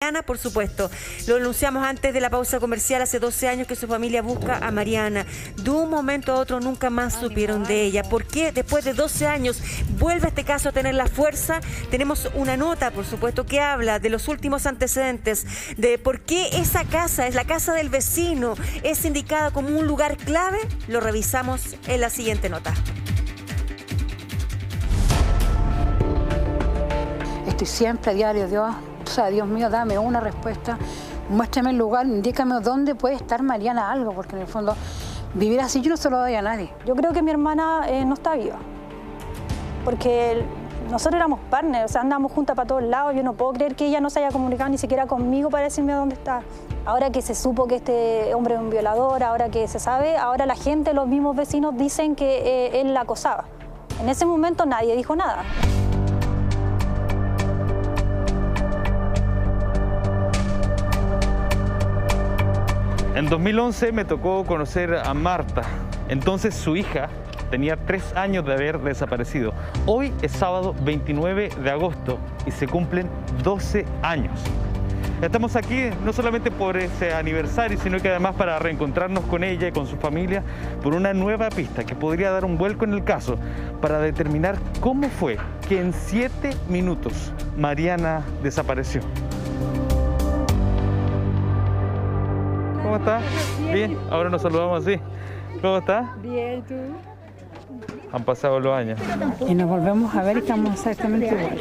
Mariana, por supuesto. Lo anunciamos antes de la pausa comercial, hace 12 años que su familia busca a Mariana. De un momento a otro nunca más supieron de ella. ¿Por qué después de 12 años vuelve este caso a tener la fuerza? Tenemos una nota, por supuesto, que habla de los últimos antecedentes, de por qué esa casa, es la casa del vecino, es indicada como un lugar clave. Lo revisamos en la siguiente nota. Estoy siempre a diario, Dios, o sea, Dios mío, dame una respuesta, muéstrame el lugar, indícame dónde puede estar Mariana algo, porque en el fondo vivir así yo no se lo doy a nadie. Yo creo que mi hermana no está viva, porque nosotros éramos partners, o sea, andábamos juntas para todos lados. Yo no puedo creer que ella no se haya comunicado ni siquiera conmigo para decirme dónde está. Ahora que se supo que este hombre es un violador, ahora que se sabe, ahora la gente, los mismos vecinos dicen que él la acosaba. En ese momento nadie dijo nada. En 2011 me tocó conocer a Marta. Entonces su hija tenía 3 años de haber desaparecido. Hoy es sábado 29 de agosto y se cumplen 12 años. Estamos aquí no solamente por ese aniversario, sino que además para reencontrarnos con ella y con su familia por una nueva pista que podría dar un vuelco en el caso para determinar cómo fue que en 7 minutos Mariana desapareció. ¿Cómo estás? Bien, ahora nos saludamos así. ¿Cómo estás? Bien, ¿tú? Han pasado los años. Y nos volvemos a ver y estamos exactamente igual.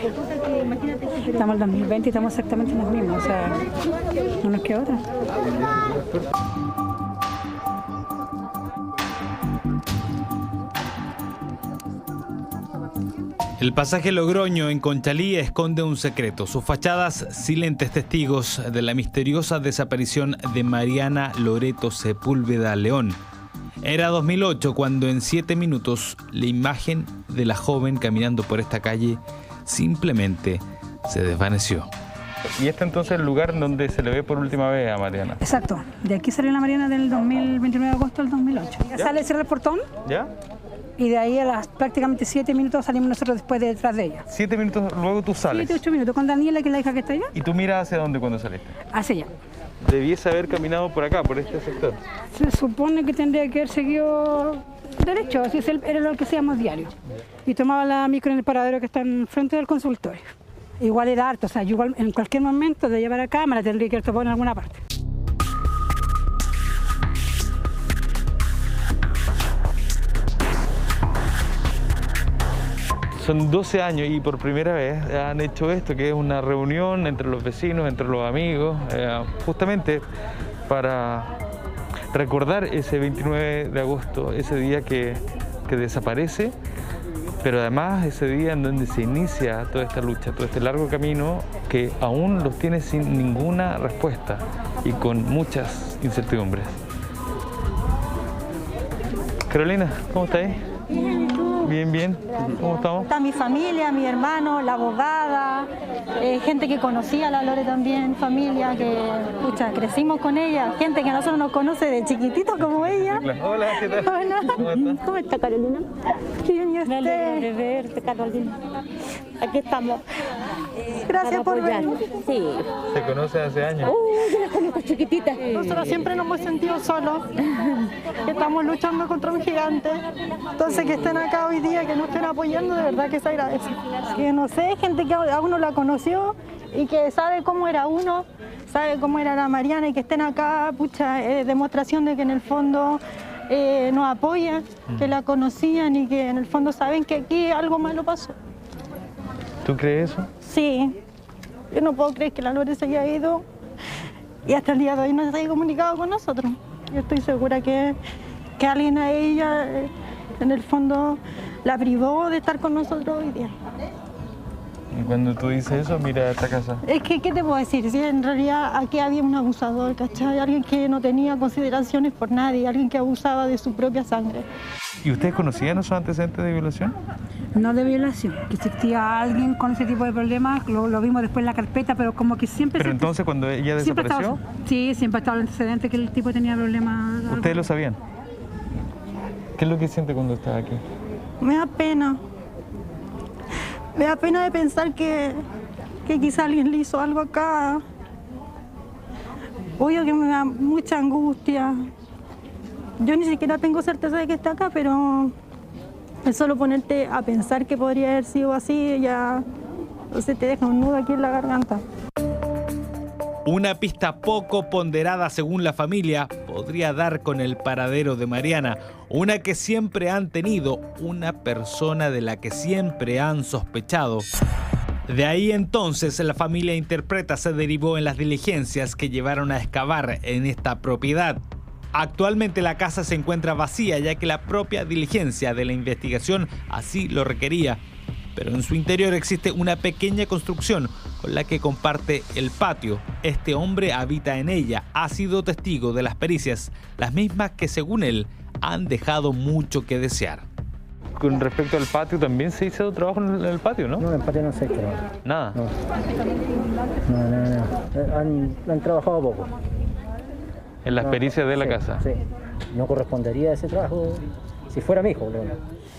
Estamos en 2020 y estamos exactamente los mismos, o sea, unos que otros. El pasaje Logroño en Conchalí esconde un secreto. Sus fachadas silentes testigos de la misteriosa desaparición de Mariana Loreto Sepúlveda León. Era 2008 cuando en 7 minutos la imagen de la joven caminando por esta calle simplemente se desvaneció. Y este entonces es el lugar donde se le ve por última vez a Mariana. Exacto, de aquí salió la Mariana del 29 de agosto del 2008. ¿Ya? Sale, cierra el portón. ¿Ya? Y de ahí a las prácticamente 7 minutos salimos nosotros después de detrás de ella. 7 minutos luego tú sales. 7, 8 minutos con Daniela, que es la hija que está allá. ¿Y tú miras hacia dónde cuando saliste? Hacia allá. Debiese haber caminado por acá, por este sector. Se supone que tendría que haber seguido derecho, así era lo que hacíamos diario. Y tomaba la micro en el paradero que está en frente del consultorio. Igual era harto, o sea, yo igual en cualquier momento de llevar a cámara tendría que haber topado en alguna parte. Son 12 años y por primera vez han hecho esto, que es una reunión entre los vecinos, entre los amigos, justamente para recordar ese 29 de agosto, ese día que desaparece, pero además ese día en donde se inicia toda esta lucha, todo este largo camino que aún los tiene sin ninguna respuesta y con muchas incertidumbres. Carolina, ¿cómo estás? Bien, bien. ¿Cómo estamos? Está mi familia, mi hermano, la abogada, gente que conocía a la Lore también, familia que, pucha, crecimos con ella, gente que a nosotros nos conoce de chiquititos como ella. Hola, ¿qué tal? Hola. ¿Cómo estás? ¿Cómo está Carolina? Bien, ¿y Me alegro de usted? verte, Carolina. Aquí estamos. Gracias por apoyar. venir. Sí. ¿Se conoce hace años? Yo la conozco chiquitita. Nosotros siempre nos hemos sentido solos, que estamos luchando contra un gigante. Entonces que estén acá hoy día, que nos estén apoyando, de verdad que se agradece. Que no sé, gente que a uno la conoció y que sabe cómo era uno, sabe cómo era la Mariana y que estén acá, pucha, demostración de que en el fondo nos apoyan, que la conocían y que en el fondo saben que aquí algo malo pasó. ¿Tú crees eso? Sí, yo no puedo creer que la Lore se haya ido y hasta el día de hoy no se haya comunicado con nosotros. Yo estoy segura que alguien a ella, en el fondo, la privó de estar con nosotros hoy día. Y cuando tú dices eso, mira esta casa. Es que, ¿qué te puedo decir? Si en realidad aquí había un abusador, ¿cachai? Alguien que no tenía consideraciones por nadie, alguien que abusaba de su propia sangre. ¿Y ustedes conocían esos antecedentes de violación? No de violación, que existía alguien con ese tipo de problemas, lo vimos después en la carpeta, pero como que siempre... Pero entonces cuando ella siempre desapareció, sí, siempre estaba el antecedente que el tipo tenía problemas. ¿ustedes lo sabían? ¿Qué es lo que siente cuando está aquí? Me da pena. Me da pena de pensar que quizá alguien le hizo algo acá Obvio que me da mucha angustia. Yo ni siquiera tengo certeza de que está acá, pero es solo ponerte a pensar que podría haber sido así, ya se te deja un nudo aquí en la garganta. Una pista poco ponderada según la familia podría dar con el paradero de Mariana, una que siempre han tenido, una persona de la que siempre han sospechado. De ahí entonces la familia interpreta se derivó en las diligencias que llevaron a excavar en esta propiedad. Actualmente la casa se encuentra vacía ya que la propia diligencia de la investigación así lo requería. Pero en su interior existe una pequeña construcción con la que comparte el patio. Este hombre habita en ella, ha sido testigo de las pericias, las mismas que según él han dejado mucho que desear. Con respecto al patio, también se hizo trabajo en el patio, ¿no? No, en el patio no se ha hecho Nada. No. Han trabajado poco. En las pericias de la casa. Sí. No correspondería a ese trabajo si fuera mi hijo.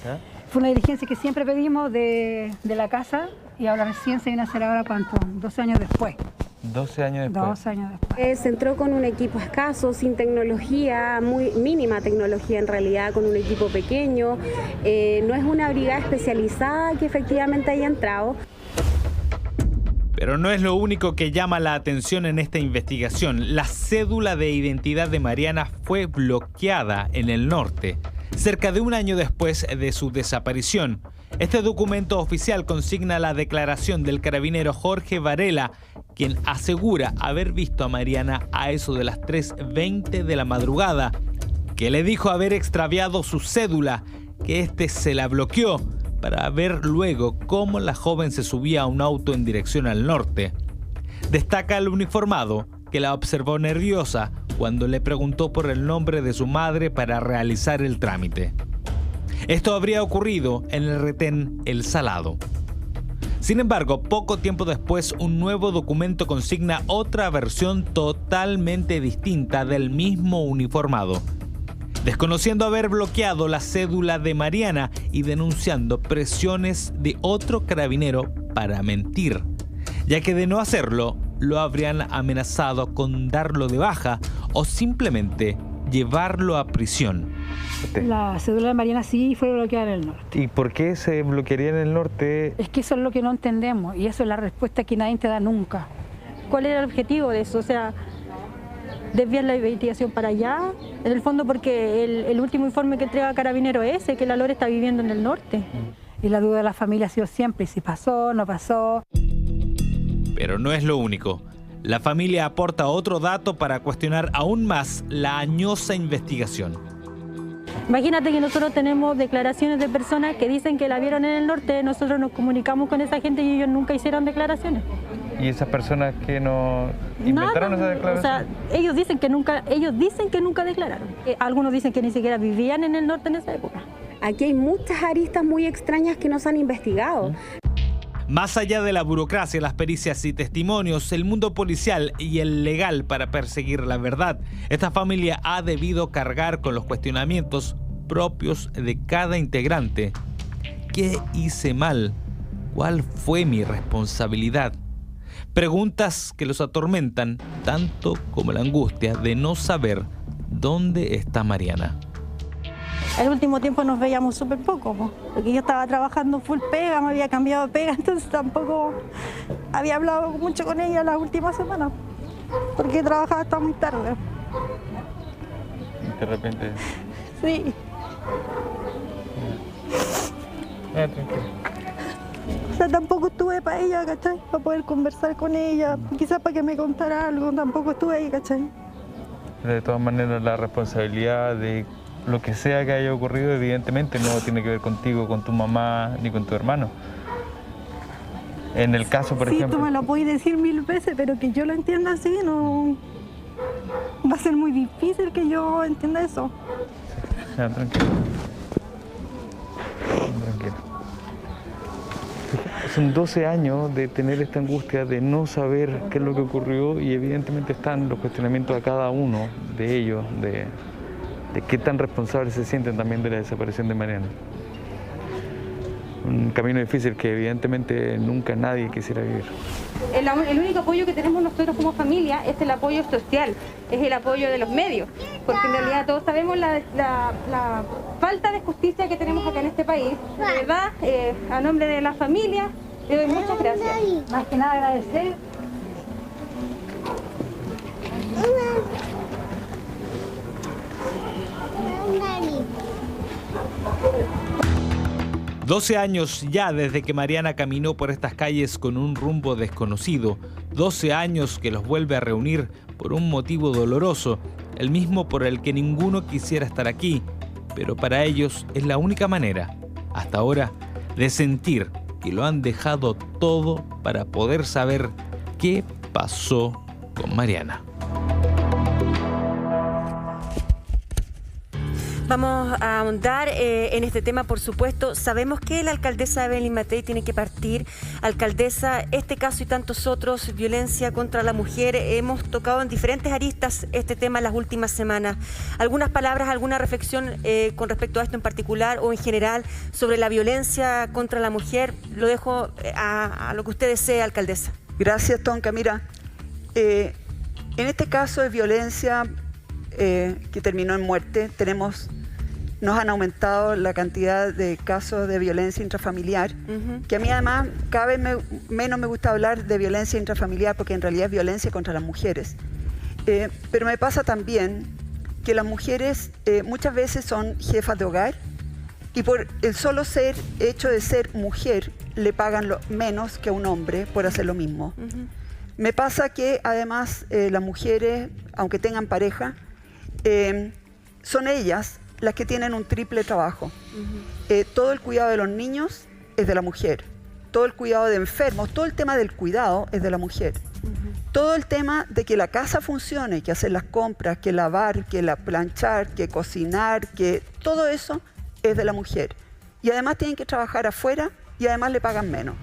¿Ah? Fue una diligencia que siempre pedimos de la casa y ahora recién se viene a hacer ahora, ¿cuánto? 12 años después. 12 años después. 12 años después. Se entró con un equipo escaso, sin tecnología, muy mínima tecnología en realidad, con un equipo pequeño. No es una brigada especializada que efectivamente haya entrado. Pero no es lo único que llama la atención en esta investigación. La cédula de identidad de Mariana fue bloqueada en el norte, cerca de un año después de su desaparición. Este documento oficial consigna la declaración del carabinero Jorge Varela, quien asegura haber visto a Mariana a eso de las 3:20 de la madrugada, que le dijo haber extraviado su cédula, que este se la bloqueó para ver luego cómo la joven se subía a un auto en dirección al norte. Destaca el uniformado, que la observó nerviosa cuando le preguntó por el nombre de su madre para realizar el trámite. Esto habría ocurrido en el retén El Salado. Sin embargo, poco tiempo después, un nuevo documento consigna otra versión totalmente distinta del mismo uniformado, desconociendo haber bloqueado la cédula de Mariana y denunciando presiones de otro carabinero para mentir, ya que de no hacerlo, lo habrían amenazado con darlo de baja o simplemente llevarlo a prisión. La cédula de Mariana sí fue bloqueada en el norte. ¿Y por qué se bloquearía en el norte? Es que eso es lo que no entendemos y eso es la respuesta que nadie te da nunca. ¿Cuál era el objetivo de eso? O sea, desviar la investigación para allá, en el fondo porque el último informe que entrega Carabinero es ese, que la Lore está viviendo en el norte. Y la duda de la familia ha sido siempre si pasó, no pasó. Pero no es lo único. La familia aporta otro dato para cuestionar aún más la añosa investigación. Imagínate que nosotros tenemos declaraciones de personas que dicen que la vieron en el norte, nosotros nos comunicamos con esa gente y ellos nunca hicieron declaraciones. ¿Y esas personas que no inventaron esa declaración? O sea, ellos dicen que nunca declararon. Algunos dicen que ni siquiera vivían en el norte en esa época. Aquí hay muchas aristas muy extrañas que no se han investigado. Más allá de la burocracia, las pericias y testimonios, el mundo policial y el legal para perseguir la verdad, esta familia ha debido cargar con los cuestionamientos propios de cada integrante. ¿Qué hice mal? ¿Cuál fue mi responsabilidad? Preguntas que los atormentan tanto como la angustia de no saber dónde está Mariana. El último tiempo nos veíamos súper poco, porque yo estaba trabajando full pega, me había cambiado de pega, entonces tampoco había hablado mucho con ella las últimas semanas, porque trabajaba hasta muy tarde. De repente. Sí. Tranquilo. O sea, tampoco estuve para ella, ¿cachai? Para poder conversar con ella, quizás para que me contara algo, tampoco estuve ahí, ¿cachai? De todas maneras, la responsabilidad de lo que sea que haya ocurrido, evidentemente no tiene que ver contigo, con tu mamá, ni con tu hermano. En el caso, por ejemplo... Sí, tú me lo puedes decir 1000 veces, pero que yo lo entienda así, no... Va a ser muy difícil que yo entienda eso. Ya, tranquilo. Tranquilo. Son 12 años de tener esta angustia, de no saber qué es lo que ocurrió y evidentemente están los cuestionamientos a cada uno de ellos, de qué tan responsables se sienten también de la desaparición de Mariana. un camino difícil que evidentemente nunca nadie quisiera vivir. El único apoyo que tenemos nosotros como familia es el apoyo social, es el apoyo de los medios, porque en realidad todos sabemos la falta de justicia que tenemos acá en este país. De verdad, a nombre de la familia, le doy muchas gracias. Más que nada agradecer. 12 años ya desde que Mariana caminó por estas calles con un rumbo desconocido. 12 años que los vuelve a reunir por un motivo doloroso, el mismo por el que ninguno quisiera estar aquí, pero para ellos es la única manera, hasta ahora, de sentir que lo han dejado todo para poder saber qué pasó con Mariana. Vamos a ahondar en este tema, por supuesto. Sabemos que la alcaldesa Evelyn Matei tiene que partir. Alcaldesa, este caso y tantos otros, violencia contra la mujer, hemos tocado en diferentes aristas este tema en las últimas semanas. ¿Algunas palabras, alguna reflexión con respecto a esto en particular o en general sobre la violencia contra la mujer? Lo dejo a lo que usted desee, alcaldesa. Gracias, Tonka. Mira, en este caso de violencia que terminó en muerte, nos han aumentado la cantidad de casos de violencia intrafamiliar, que a mí además cada vez menos me gusta hablar de violencia intrafamiliar porque en realidad es violencia contra las mujeres. Pero me pasa también que las mujeres muchas veces son jefas de hogar y por el solo hecho de ser mujer le pagan menos que a un hombre por hacer lo mismo. Me pasa que además las mujeres, aunque tengan pareja, son ellas las que tienen un triple trabajo. Todo el cuidado de los niños es de la mujer. Todo el cuidado de enfermos, todo el tema del cuidado es de la mujer. Todo el tema de que la casa funcione, que hacer las compras, que lavar, que planchar, que cocinar, que todo eso es de la mujer. Y además tienen que trabajar afuera y además le pagan menos.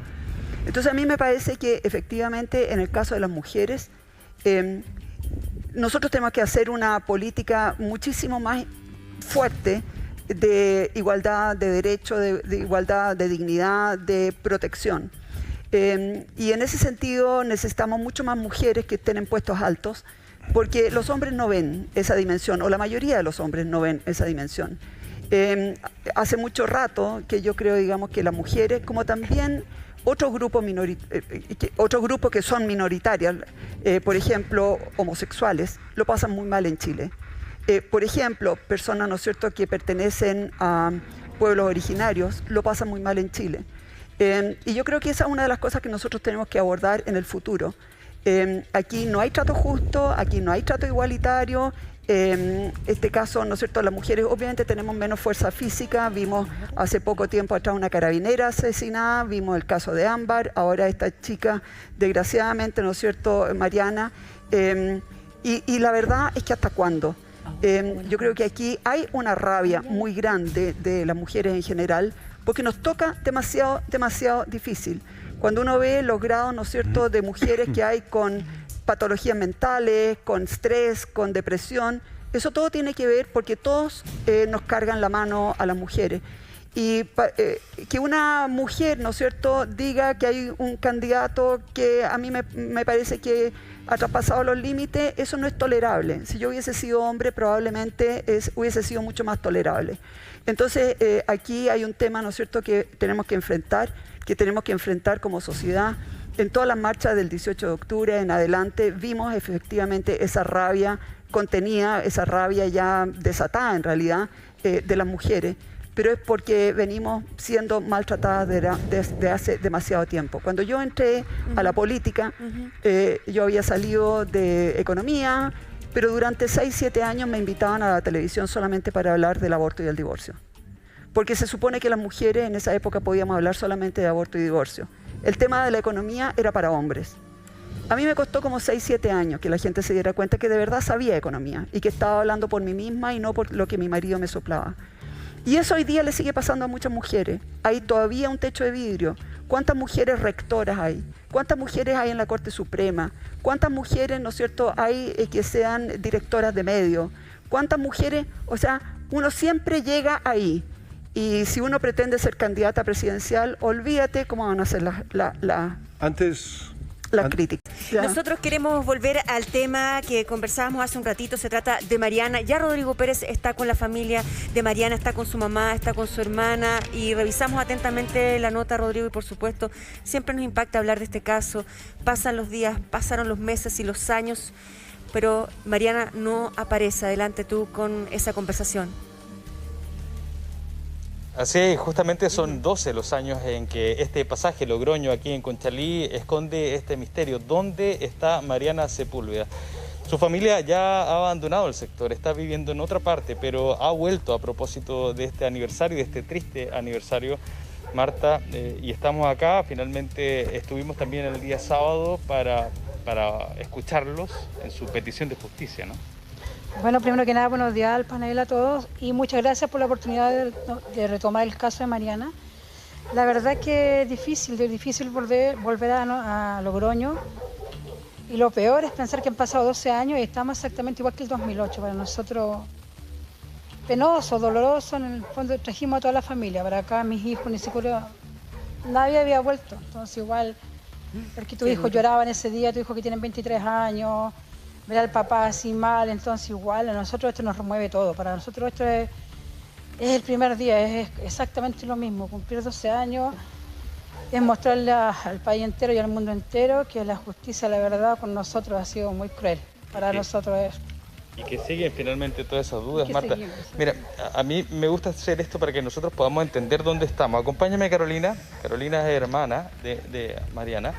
Entonces a mí me parece que efectivamente en el caso de las mujeres nosotros tenemos que hacer una política muchísimo más fuerte de igualdad de derecho, de igualdad de dignidad, de protección. Y en ese sentido necesitamos mucho más mujeres que estén en puestos altos, porque los hombres no ven esa dimensión, o la mayoría de los hombres no ven esa dimensión. Hace mucho rato que yo creo, digamos, que las mujeres, como también otros grupos que son minoritarias, por ejemplo, homosexuales, lo pasan muy mal en Chile. Por ejemplo, personas, ¿no es cierto?, que pertenecen a pueblos originarios, lo pasan muy mal en Chile. Y yo creo que esa es una de las cosas que nosotros tenemos que abordar en el futuro. Aquí no hay trato justo, aquí no hay trato igualitario. Este caso, ¿no es cierto?, las mujeres obviamente tenemos menos fuerza física. Vimos hace poco tiempo atrás una carabinera asesinada, vimos el caso de Ámbar, ahora esta chica, desgraciadamente, ¿no es cierto?, Mariana. Y la verdad es que ¿hasta cuándo? Yo creo que aquí hay una rabia muy grande de las mujeres en general, porque nos toca demasiado difícil. Cuando uno ve los grados, ¿no es cierto?, de mujeres que hay con patologías mentales, con estrés, con depresión, eso todo tiene que ver porque todos nos cargan la mano a las mujeres. Y que una mujer, ¿no es cierto?, diga que hay un candidato que a mí me parece que ha traspasado los límites, eso no es tolerable. Si yo hubiese sido hombre, probablemente hubiese sido mucho más tolerable. Entonces, aquí hay un tema, ¿no es cierto?, que tenemos que enfrentar como sociedad. En todas las marchas del 18 de octubre en adelante vimos efectivamente esa rabia contenida, esa rabia ya desatada en realidad de las mujeres, pero es porque venimos siendo maltratadas desde hace demasiado tiempo. Cuando yo entré a la política, yo había salido de economía, pero durante 6-7 años me invitaban a la televisión solamente para hablar del aborto y del divorcio. Porque se supone que las mujeres en esa época podíamos hablar solamente de aborto y divorcio. El tema de la economía era para hombres. A mí me costó como 6-7 años que la gente se diera cuenta que de verdad sabía economía y que estaba hablando por mí misma y no por lo que mi marido me soplaba. Y eso hoy día le sigue pasando a muchas mujeres. Hay todavía un techo de vidrio. ¿Cuántas mujeres rectoras hay? ¿Cuántas mujeres hay en la Corte Suprema? ¿Cuántas mujeres, ¿no es cierto?, hay que sean directoras de medios? ¿Cuántas mujeres? O sea, uno siempre llega ahí. Y si uno pretende ser candidata presidencial, olvídate cómo van a ser las críticas. Ya. Nosotros queremos volver al tema que conversábamos hace un ratito, se trata de Mariana. Ya Rodrigo Pérez está con la familia de Mariana, está con su mamá, está con su hermana y revisamos atentamente la nota, Rodrigo, y por supuesto siempre nos impacta hablar de este caso. Pasan los días, pasaron los meses y los años, pero Mariana no aparece. Adelante tú con esa conversación. Así es, justamente son 12 los años en que este pasaje Logroño aquí en Conchalí esconde este misterio. ¿Dónde está Mariana Sepúlveda? Su familia ya ha abandonado el sector, está viviendo en otra parte, pero ha vuelto a propósito de este aniversario, de este triste aniversario, Marta, y estamos acá. Finalmente estuvimos también el día sábado para escucharlos en su petición de justicia, ¿no? Bueno, primero que nada, buenos días al panel a todos y muchas gracias por la oportunidad de retomar el caso de Mariana. La verdad es que es difícil volver a Logroño, y lo peor es pensar que han pasado 12 años y estamos exactamente igual que el 2008. Para nosotros, penoso, doloroso, en el fondo trajimos a toda la familia, para acá mis hijos, ni siquiera nadie había vuelto, entonces igual, porque tu hijo lloraba en ese día, tu hijo que tiene 23 años, ver al papá así mal, entonces igual a nosotros esto nos remueve todo. Para nosotros esto es el primer día, es exactamente lo mismo, cumplir 12 años, es mostrarle al país entero y al mundo entero que la justicia, la verdad, con nosotros ha sido muy cruel. Para nosotros es... Y que siguen finalmente todas esas dudas, Marta. Mira, a mí me gusta hacer esto para que nosotros podamos entender dónde estamos. Acompáñame, Carolina. Carolina es hermana de Mariana.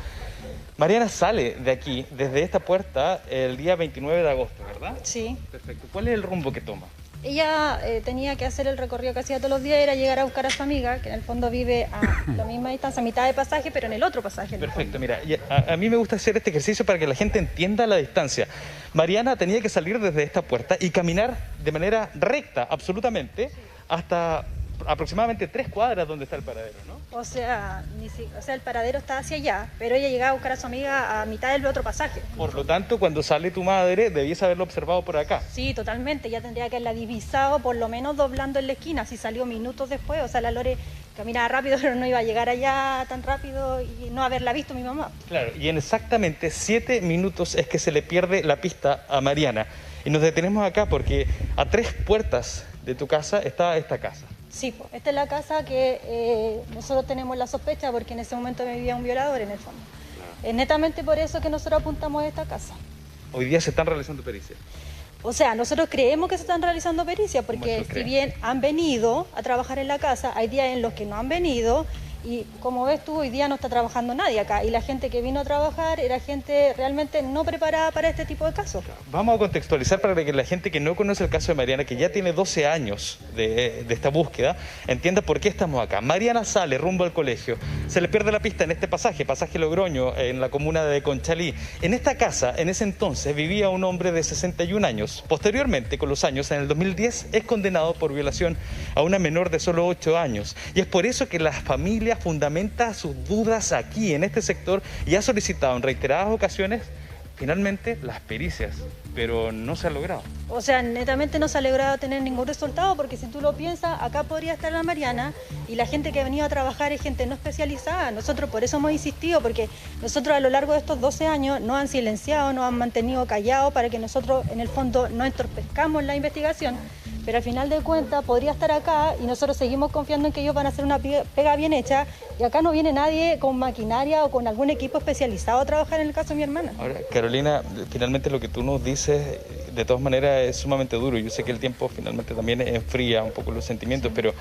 Mariana sale de aquí, desde esta puerta, el día 29 de agosto, ¿verdad? Sí. Perfecto. ¿Cuál es el rumbo que toma? Ella tenía que hacer el recorrido que hacía todos los días, era llegar a buscar a su amiga, que en el fondo vive a la misma distancia, a mitad de pasaje, pero en el otro pasaje. Perfecto, mira, a mí me gusta hacer este ejercicio para que la gente entienda la distancia. Mariana tenía que salir desde esta puerta y caminar de manera recta, absolutamente, hasta aproximadamente 3 cuadras donde está el paradero, ¿no? O sea, el paradero está hacia allá, pero ella llegaba a buscar a su amiga a mitad del otro pasaje. Por lo tanto, cuando sale tu madre, debías haberlo observado por acá. Sí, totalmente, ya tendría que haberla divisado, por lo menos doblando en la esquina, si salió minutos después. O sea, la Lore caminaba rápido, pero no iba a llegar allá tan rápido y no haberla visto mi mamá. Claro, y en exactamente 7 minutos es que se le pierde la pista a Mariana. Y nos detenemos acá porque a 3 puertas de tu casa está esta casa. Sí, esta es la casa que nosotros tenemos la sospecha, porque en ese momento vivía un violador en el fondo. Es netamente por eso que nosotros apuntamos a esta casa. Hoy día se están realizando pericias. O sea, nosotros creemos que se están realizando pericias, porque si bien han venido a trabajar en la casa, hay días en los que no han venido. Y como ves tú, hoy día no está trabajando nadie acá. Y la gente que vino a trabajar era gente realmente no preparada para este tipo de casos. Vamos a contextualizar para que la gente que no conoce el caso de Mariana, que ya tiene 12 años de esta búsqueda, entienda por qué estamos acá. Mariana sale rumbo al colegio, se le pierde la pista en este pasaje Logroño, en la comuna de Conchalí. En esta casa, en ese entonces, vivía un hombre de 61 años. Posteriormente, con los años, en el 2010, es condenado por violación a una menor de solo 8 años. Y es por eso que las familias fundamenta sus dudas aquí, en este sector, y ha solicitado en reiteradas ocasiones, finalmente, las pericias, pero no se ha logrado. O sea, netamente no se ha logrado tener ningún resultado, porque si tú lo piensas, acá podría estar la Mariana, y la gente que ha venido a trabajar es gente no especializada. Nosotros por eso hemos insistido, porque nosotros a lo largo de estos 12 años nos han silenciado, nos han mantenido callados, para que nosotros, en el fondo, no entorpezcamos la investigación. Pero al final de cuentas podría estar acá y nosotros seguimos confiando en que ellos van a hacer una pega bien hecha, y acá no viene nadie con maquinaria o con algún equipo especializado a trabajar en el caso de mi hermana. Ahora, Carolina, finalmente lo que tú nos dices, de todas maneras, es sumamente duro. Yo sé que el tiempo finalmente también enfría un poco los sentimientos, pero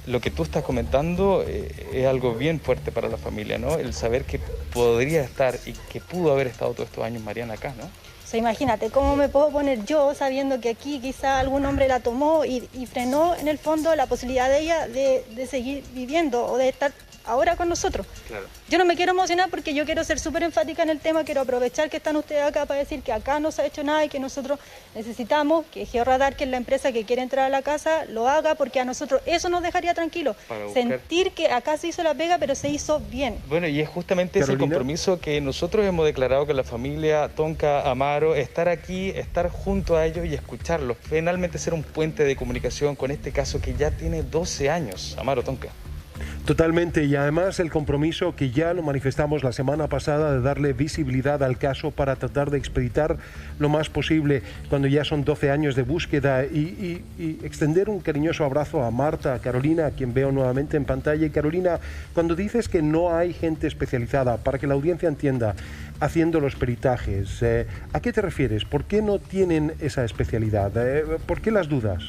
lo que tú estás comentando es algo bien fuerte para la familia, ¿no? El saber que podría estar y que pudo haber estado todos estos años Mariana acá, ¿no? O sea, imagínate, ¿cómo me puedo poner yo sabiendo que aquí quizá algún hombre la tomó y frenó en el fondo la posibilidad de ella de seguir viviendo o de estar ahora con nosotros. Claro. Yo no me quiero emocionar porque yo quiero ser súper enfática en el tema, quiero aprovechar que están ustedes acá para decir que acá no se ha hecho nada y que nosotros necesitamos que Georradar, que es la empresa que quiere entrar a la casa, lo haga, porque a nosotros eso nos dejaría tranquilos. Sentir que acá se hizo la pega, pero se hizo bien. Bueno, y es justamente ese compromiso que nosotros hemos declarado con la familia Tonka Amaro, estar aquí, estar junto a ellos y escucharlos, finalmente ser un puente de comunicación con este caso que ya tiene 12 años, Amaro, Tonka. Totalmente, y además el compromiso que ya lo manifestamos la semana pasada de darle visibilidad al caso para tratar de expeditar lo más posible cuando ya son 12 años de búsqueda y extender un cariñoso abrazo a Marta, a Carolina, a quien veo nuevamente en pantalla. Y Carolina, cuando dices que no hay gente especializada, para que la audiencia entienda, haciendo los peritajes, ¿a qué te refieres? ¿Por qué no tienen esa especialidad? ¿Por qué las dudas?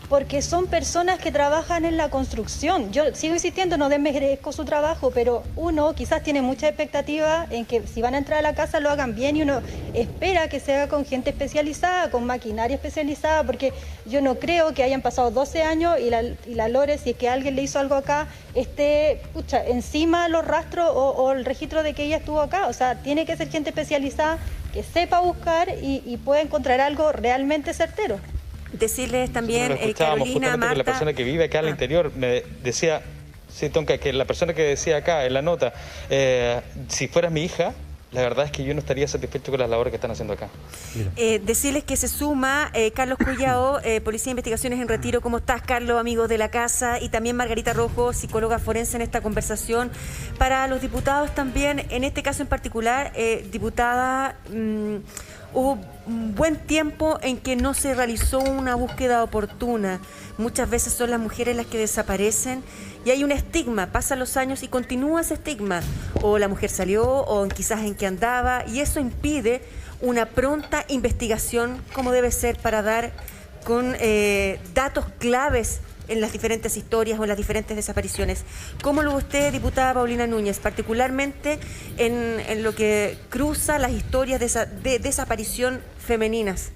Porque son personas que trabajan en la construcción. Yo sigo insistiendo, no desmerezco su trabajo, pero uno quizás tiene mucha expectativa en que si van a entrar a la casa lo hagan bien, y uno espera que se haga con gente especializada, con maquinaria especializada, porque yo no creo que hayan pasado 12 años y la Lore, si es que alguien le hizo algo acá, esté encima los rastros o el registro de que ella estuvo acá. O sea, tiene que ser gente especializada que sepa buscar y pueda encontrar algo realmente certero. Decirles también, Carolina, Marta... La persona que vive acá al interior me decía, sí, Tonka, que la persona que decía acá en la nota, si fuera mi hija, la verdad es que yo no estaría satisfecho con las labores que están haciendo acá. Decirles que se suma Carlos Cuyao, Policía de Investigaciones en Retiro. ¿Cómo estás, Carlos, amigo de la casa? Y también Margarita Rojo, psicóloga forense, en esta conversación. Para los diputados también, en este caso en particular, diputada... hubo un buen tiempo en que no se realizó una búsqueda oportuna. Muchas veces son las mujeres las que desaparecen y hay un estigma. Pasan los años y continúa ese estigma. O la mujer salió, o quizás en qué andaba, y eso impide una pronta investigación como debe ser para dar con datos claves en las diferentes historias o en las diferentes desapariciones. ¿Cómo lo ve usted, diputada Paulina Núñez, particularmente en lo que cruza las historias de desaparición femeninas?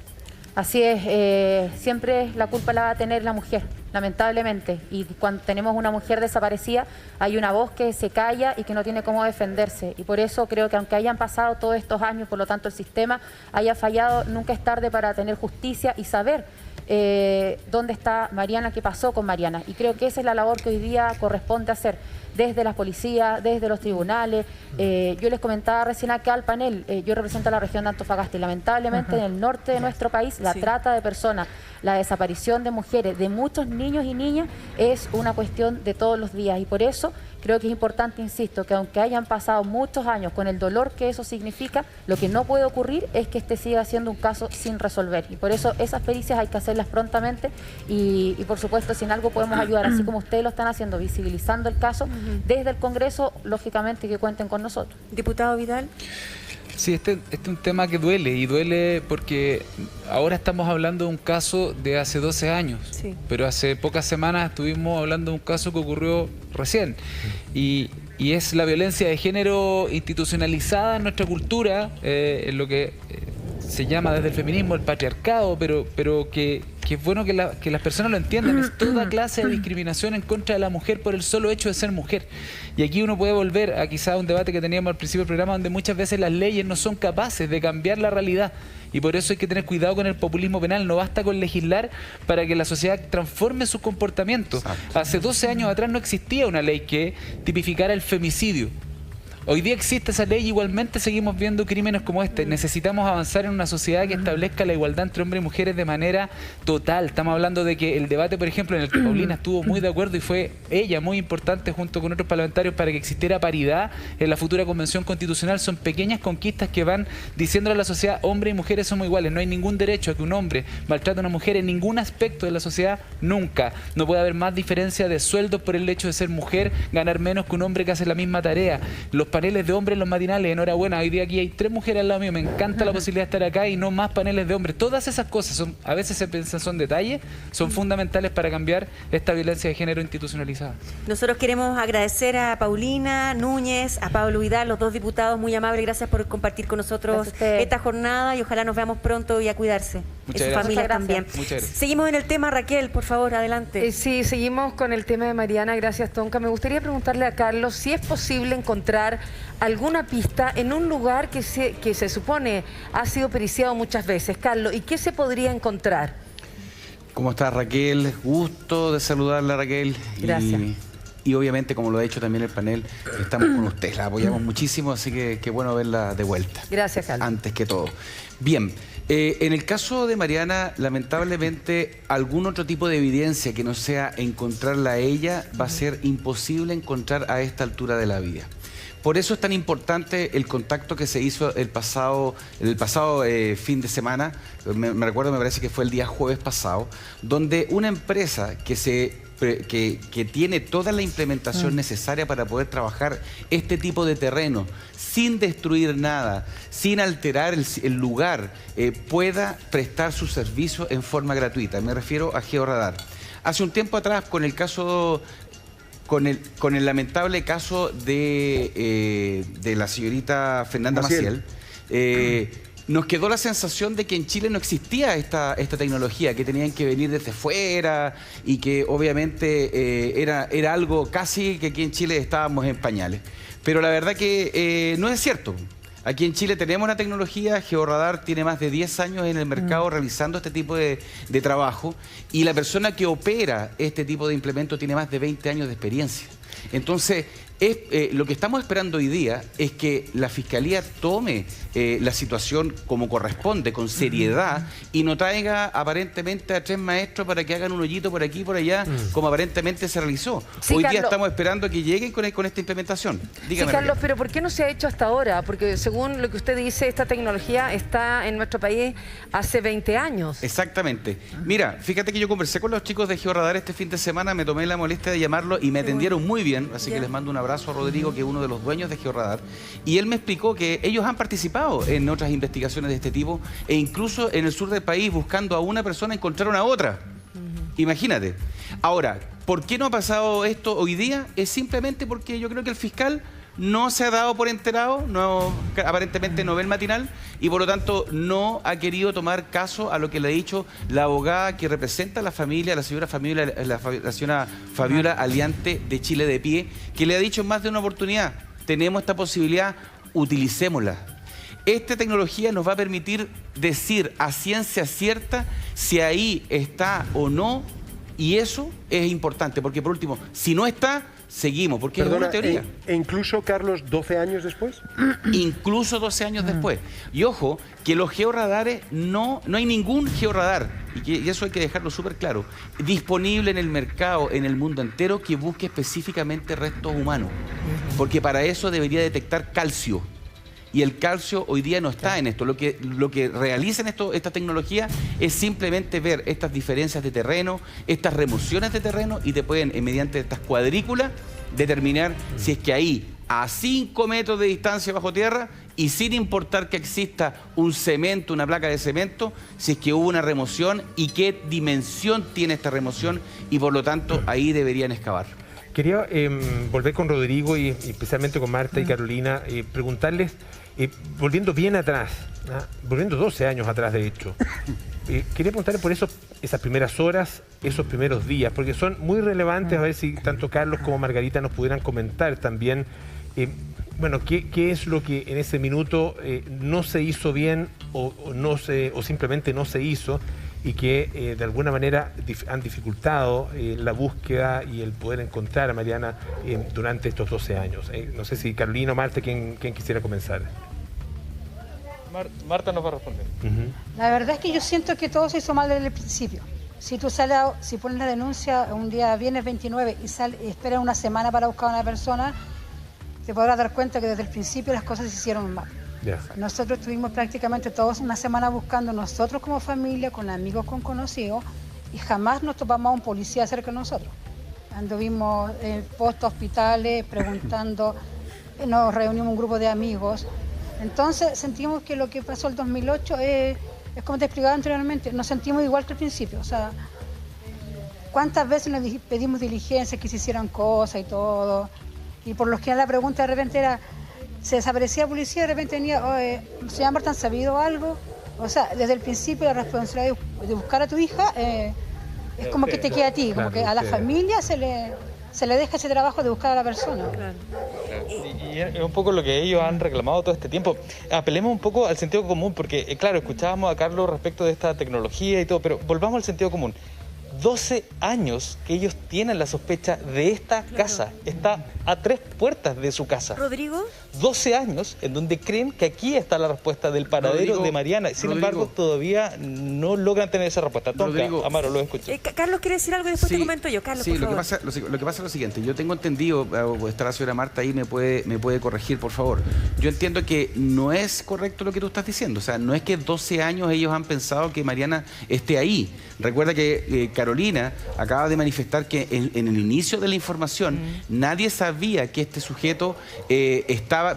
Así es, siempre la culpa la va a tener la mujer, lamentablemente. Y cuando tenemos una mujer desaparecida, hay una voz que se calla y que no tiene cómo defenderse. Y por eso creo que aunque hayan pasado todos estos años, por lo tanto el sistema haya fallado, nunca es tarde para tener justicia y saber dónde está Mariana, qué pasó con Mariana. Y creo que esa es la labor que hoy día corresponde hacer desde las policías, desde los tribunales. Yo les comentaba recién acá al panel, yo represento a la región de Antofagasta y lamentablemente en el norte de nuestro país la trata de personas, la desaparición de mujeres, de muchos niños y niñas es una cuestión de todos los días, y por eso creo que es importante, insisto, que aunque hayan pasado muchos años con el dolor que eso significa, lo que no puede ocurrir es que este siga siendo un caso sin resolver, y por eso esas pericias hay que hacerlas prontamente y por supuesto si en algo podemos ayudar, así como ustedes lo están haciendo, visibilizando el caso desde el Congreso, lógicamente que cuenten con nosotros. Diputado Vidal. Sí, este es un tema que duele, y duele porque ahora estamos hablando de un caso de hace 12 años, pero hace pocas semanas estuvimos hablando de un caso que ocurrió recién, y es la violencia de género institucionalizada en nuestra cultura, en lo que se llama desde el feminismo el patriarcado, pero que es bueno que las personas lo entiendan. Es toda clase de discriminación en contra de la mujer por el solo hecho de ser mujer. Y aquí uno puede volver a quizá un debate que teníamos al principio del programa, donde muchas veces las leyes no son capaces de cambiar la realidad. Y por eso hay que tener cuidado con el populismo penal. No basta con legislar para que la sociedad transforme sus comportamientos. Hace 12 años atrás no existía una ley que tipificara el femicidio. Hoy día existe esa ley y igualmente seguimos viendo crímenes como este. Necesitamos avanzar en una sociedad que establezca la igualdad entre hombres y mujeres de manera total. Estamos hablando de que el debate, por ejemplo, en el que Paulina estuvo muy de acuerdo y fue ella muy importante junto con otros parlamentarios para que existiera paridad en la futura convención constitucional, son pequeñas conquistas que van diciéndole a la sociedad: hombres y mujeres somos iguales. No hay ningún derecho a que un hombre maltrate a una mujer en ningún aspecto de la sociedad, nunca. No puede haber más diferencia de sueldos por el hecho de ser mujer, ganar menos que un hombre que hace la misma tarea. Los paneles de hombres en los matinales, enhorabuena, hoy día aquí hay 3 mujeres al lado mío, me encanta la posibilidad de estar acá y no más paneles de hombres. Todas esas cosas son, a veces se piensan son detalles, son fundamentales para cambiar esta violencia de género institucionalizada. Nosotros queremos agradecer a Paulina Núñez, a Pablo Vidal, los 2 diputados, muy amables, gracias por compartir con nosotros esta jornada y ojalá nos veamos pronto y a cuidarse. y su familia también. Muchas gracias. Seguimos en el tema, Raquel, por favor, adelante. Sí, seguimos con el tema de Mariana, gracias Tonka. Me gustaría preguntarle a Carlos si es posible encontrar alguna pista en un lugar que se supone ha sido periciado muchas veces. Carlos, ¿y qué se podría encontrar? ¿Cómo estás, Raquel? Gusto de saludarla, Raquel. Gracias. Y obviamente, como lo ha hecho también el panel, estamos con usted. La apoyamos muchísimo, así que qué bueno verla de vuelta. Gracias, Carlos. Antes que todo. Bien, en el caso de Mariana, lamentablemente, algún otro tipo de evidencia que no sea encontrarla a ella va a ser imposible encontrar a esta altura de la vida. Por eso es tan importante el contacto que se hizo el pasado fin de semana, me recuerdo, me parece que fue el día jueves pasado, donde una empresa que tiene toda la implementación necesaria para poder trabajar este tipo de terreno sin destruir nada, sin alterar el lugar, pueda prestar su servicio en forma gratuita. Me refiero a Georradar. Hace un tiempo atrás, con el lamentable caso de la señorita Fernanda Maciel, nos quedó la sensación de que en Chile no existía esta tecnología, que tenían que venir desde fuera y que obviamente era algo casi que aquí en Chile estábamos en pañales. Pero la verdad que no es cierto. Aquí en Chile tenemos la tecnología, Georradar tiene más de 10 años en el mercado realizando este tipo de trabajo y la persona que opera este tipo de implemento tiene más de 20 años de experiencia. Entonces, lo que estamos esperando hoy día es que la Fiscalía tome la situación como corresponde, con seriedad, y no traiga aparentemente a 3 maestros para que hagan un hoyito por aquí y por allá, como aparentemente se realizó. Sí, hoy Carlos, día estamos esperando que lleguen con esta implementación. Dígame, sí, Carlos, Raquel. pero ¿por qué no se ha hecho hasta ahora? Porque según lo que usted dice, esta tecnología está en nuestro país hace 20 años. Exactamente. Mira, fíjate que yo conversé con los chicos de Georradar este fin de semana, me tomé la molestia de llamarlo y me atendieron muy bien, así que les mando un abrazo a Rodrigo, que es uno de los dueños de Georradar, y él me explicó que ellos han participado en otras investigaciones de este tipo e incluso en el sur del país buscando a una persona encontraron a otra. Imagínate. Ahora, ¿por qué no ha pasado esto hoy día? Es simplemente porque yo creo que el fiscal no se ha dado por enterado, aparentemente no ve el matinal y por lo tanto no ha querido tomar caso a lo que le ha dicho la abogada que representa a la familia, la señora Fabiola Aliante de Chile de Pie, que le ha dicho en más de una oportunidad, tenemos esta posibilidad, utilicémosla. Esta tecnología nos va a permitir decir a ciencia cierta si ahí está o no, y eso es importante, porque por último, si no está, seguimos, porque es una teoría. E incluso, Carlos, 12 años después. Incluso 12 años después. Y ojo, que los georradares, no hay ningún georradar, y eso hay que dejarlo súper claro, disponible en el mercado, en el mundo entero, que busque específicamente restos humanos. Porque para eso debería detectar calcio. Y el calcio hoy día no está en esto. Lo que realizan esta tecnología es simplemente ver estas diferencias de terreno, estas remociones de terreno, y te pueden, mediante estas cuadrículas, determinar si es que ahí, a 5 metros de distancia bajo tierra, y sin importar que exista un cemento, una placa de cemento, si es que hubo una remoción y qué dimensión tiene esta remoción, y por lo tanto ahí deberían excavar. Quería volver con Rodrigo y especialmente con Marta y Carolina, preguntarles, volviendo bien atrás, volviendo 12 años atrás de hecho, quería preguntarles por esas primeras horas, esos primeros días, porque son muy relevantes, a ver si tanto Carlos como Margarita nos pudieran comentar también, bueno, qué es lo que en ese minuto no se hizo bien o simplemente no se hizo, y que de alguna manera han dificultado la búsqueda y el poder encontrar a Mariana durante estos 12 años. No sé si Carolina o Marta, ¿quién quisiera comenzar? Marta nos va a responder. La verdad es que yo siento que todo se hizo mal desde el principio. Si tú si pones la denuncia un día viernes 29 y esperas una semana para buscar a una persona, te podrás dar cuenta que desde el principio las cosas se hicieron mal. Yeah. Nosotros estuvimos prácticamente todos una semana buscando, nosotros como familia, con amigos, con conocidos, y jamás nos topamos a un policía cerca de nosotros. Anduvimos en postos, hospitales, preguntando, nos reunimos un grupo de amigos. Entonces sentimos que lo que pasó el 2008 es como te explicaba anteriormente, nos sentimos igual que al principio. O sea, ¿cuántas veces nos pedimos diligencias, que se hicieran cosas y todo? Y por lo que la pregunta de repente era, se desaparecía la policía, de repente venía, ¿se Marta, han sabido algo? O sea, desde el principio la responsabilidad de buscar a tu hija es como que te queda a ti, como que a la familia se le deja ese trabajo de buscar a la persona. Y es un poco lo que ellos han reclamado todo este tiempo. Apelemos un poco al sentido común, porque claro, escuchábamos a Carlos respecto de esta tecnología y todo, pero volvamos al sentido común. 12 años que ellos tienen la sospecha de esta casa. Está a 3 puertas de su casa. ¿Rodrigo? 12 años en donde creen que aquí está la respuesta del paradero de Mariana. Sin embargo, todavía no logran tener esa respuesta. Tonka, Amaro, lo escuché. Carlos quiere decir algo y después te comento yo. Carlos, por favor. Lo que pasa es lo siguiente. Yo tengo entendido, está la señora Marta ahí, me puede corregir, por favor. Yo entiendo que no es correcto lo que tú estás diciendo. O sea, no es que 12 años ellos han pensado que Mariana esté ahí. Recuerda que Carolina acaba de manifestar que en el inicio de la información nadie sabía que este sujeto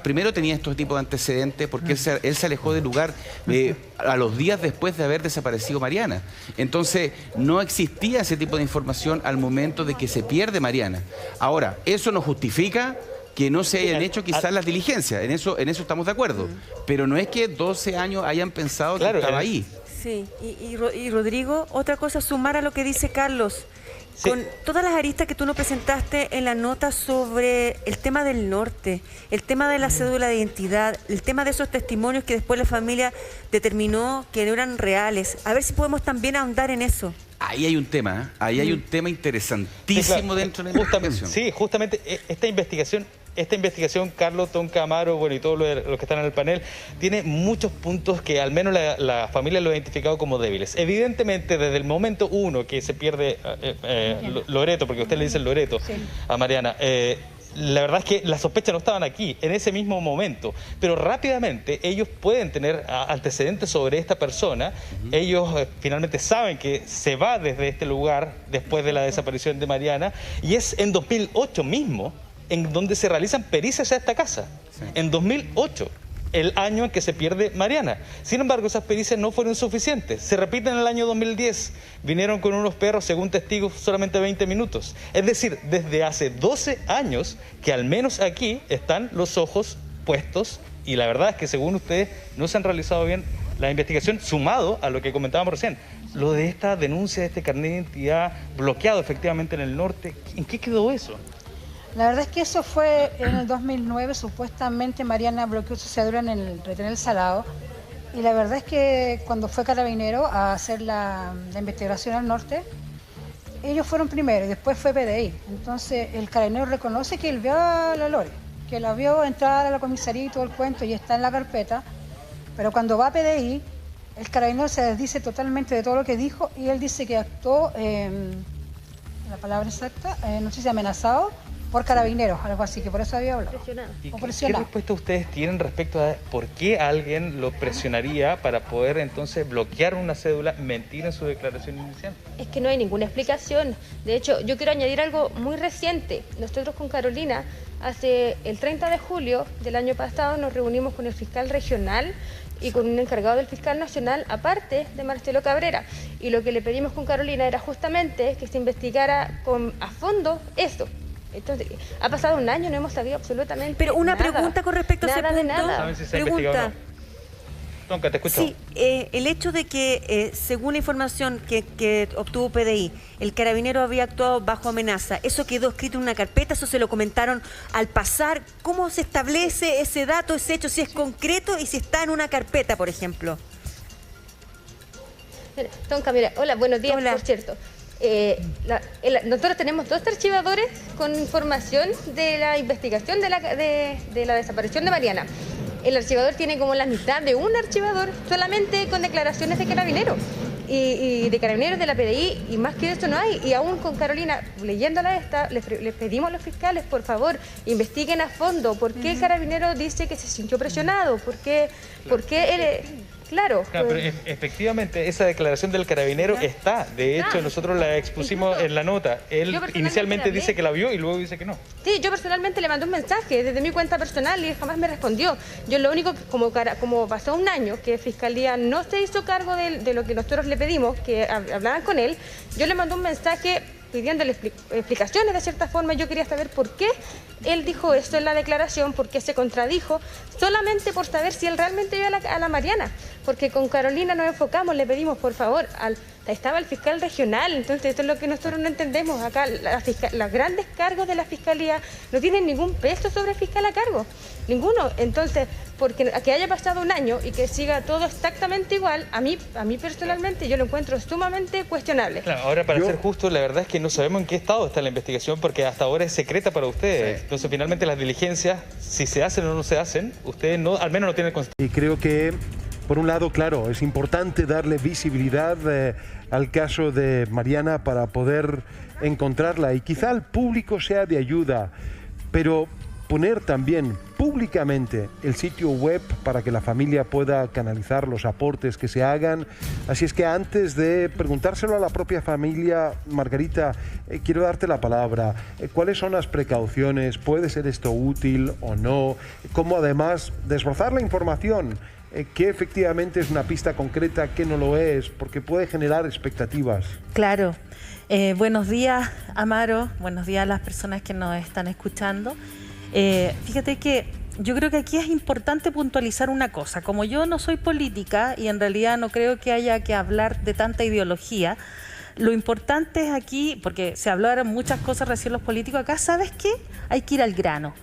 primero tenía estos tipos de antecedentes porque él se alejó del lugar a los días después de haber desaparecido Mariana. Entonces no existía ese tipo de información al momento de que se pierde Mariana. Ahora, eso no justifica que no se hayan hecho quizás las diligencias, en eso estamos de acuerdo, pero no es que 12 años hayan pensado que estaba ahí. Sí, y Rodrigo, otra cosa, sumar a lo que dice Carlos, con todas las aristas que tú nos presentaste en la nota sobre el tema del norte, el tema de la cédula de identidad, el tema de esos testimonios que después la familia determinó que no eran reales. A ver si podemos también ahondar en eso. Ahí hay un tema, ahí hay un tema interesantísimo dentro de la investigación. Sí, justamente esta investigación, Carlos, Tonka, Amaro, bueno, y todos los que están en el panel, tiene muchos puntos que al menos la familia lo ha identificado como débiles. Evidentemente, desde el momento 1 que se pierde Loreto, porque usted le dice Loreto a Mariana, la verdad es que las sospechas no estaban aquí, en ese mismo momento, pero rápidamente ellos pueden tener antecedentes sobre esta persona. Ellos finalmente saben que se va desde este lugar después de la desaparición de Mariana, y es en 2008 mismo en donde se realizan pericias a esta casa. En 2008, el año en que se pierde Mariana. Sin embargo, esas pericias no fueron suficientes. Se repiten en el año 2010. Vinieron con unos perros, según testigos, solamente 20 minutos. Es decir, desde hace 12 años que al menos aquí están los ojos puestos, y la verdad es que según ustedes no se han realizado bien la investigación, sumado a lo que comentábamos recién, lo de esta denuncia de este carnet de identidad bloqueado efectivamente en el norte. ¿En qué quedó eso? La verdad es que eso fue en el 2009, supuestamente Mariana bloqueó su cédula en el retén El Salado, y la verdad es que cuando fue Carabinero a hacer la investigación al norte, ellos fueron primero y después fue PDI. Entonces el Carabinero reconoce que él vio a la Lore, que la vio entrar a la comisaría y todo el cuento, y está en la carpeta, pero cuando va a PDI, el Carabinero se desdice totalmente de todo lo que dijo, y él dice que actuó, la palabra exacta, no sé si amenazado, por Carabineros, algo así, que por eso había hablado. ¿Qué respuesta ustedes tienen respecto a por qué alguien lo presionaría para poder entonces bloquear una cédula, mentir en su declaración inicial? Es que no hay ninguna explicación. De hecho, yo quiero añadir algo muy reciente. Nosotros con Carolina, hace el 30 de julio del año pasado, nos reunimos con el fiscal regional y con un encargado del fiscal nacional, aparte de Marcelo Cabrera. Y lo que le pedimos con Carolina era justamente que se investigara a fondo eso. Entonces, ha pasado un año, no hemos sabido absolutamente Pero una nada. pregunta con respecto a ese punto. ¿Saben si se ha investigado o no? Tonka, te escucho. Sí, el hecho de que, según la información que obtuvo PDI, el Carabinero había actuado bajo amenaza, ¿eso quedó escrito en una carpeta? ¿Eso se lo comentaron al pasar? ¿Cómo se establece ese dato, ese hecho, si es concreto y si está en una carpeta, por ejemplo? Tonka, mira, hola, buenos días, por cierto. Nosotros tenemos 2 archivadores con información de la investigación de la desaparición de Mariana. El archivador tiene como la mitad de un archivador solamente con declaraciones de Carabineros y de Carabineros de la PDI, y más que eso no hay. Y aún con Carolina, leyéndola esta, les pedimos a los fiscales, por favor, investiguen a fondo por qué el Carabinero dice que se sintió presionado, por qué él... Claro, pero efectivamente esa declaración del Carabinero está. De hecho, nosotros la expusimos en la nota. Él inicialmente dice que la vio y luego dice que no. Sí, yo personalmente le mandé un mensaje desde mi cuenta personal y jamás me respondió. Yo lo único que, como pasó un año que Fiscalía no se hizo cargo de lo que nosotros le pedimos, que hablaran con él, yo le mandé un mensaje pidiéndole explicaciones de cierta forma. Yo quería saber por qué él dijo esto en la declaración, por qué se contradijo, solamente por saber si él realmente vio a la Mariana. porque con Carolina nos enfocamos, le pedimos por favor, estaba el fiscal regional, entonces esto es lo que nosotros no entendemos. Acá los grandes cargos de la fiscalía no tienen ningún peso sobre el fiscal a cargo, ninguno. Entonces, porque que haya pasado un año y que siga todo exactamente igual, a mí personalmente yo lo encuentro sumamente cuestionable. Claro, ahora para ser justo, la verdad es que no sabemos en qué estado está la investigación porque hasta ahora es secreta para ustedes. Sí. Entonces finalmente las diligencias, si se hacen o no se hacen, ustedes no, al menos no tienen constancia. Y creo que, por un lado, claro, es importante darle visibilidad al caso de Mariana para poder encontrarla y quizá al público sea de ayuda, pero poner también públicamente el sitio web para que la familia pueda canalizar los aportes que se hagan. Así es que antes de preguntárselo a la propia familia, Margarita, quiero darte la palabra. ¿Cuáles son las precauciones? ¿Puede ser esto útil o no? ¿Cómo además desbrozar la información? Que efectivamente es una pista concreta, que no lo es, porque puede generar expectativas. Claro. Buenos días, Amaro. Buenos días a las personas que nos están escuchando. Fíjate que yo creo que aquí es importante puntualizar una cosa. Como yo no soy política y en realidad no creo que haya que hablar de tanta ideología, lo importante es aquí, porque se hablaron muchas cosas recién los políticos, acá, ¿sabes qué? Hay que ir al grano.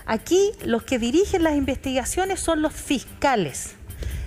Aquí los que dirigen las investigaciones son los fiscales.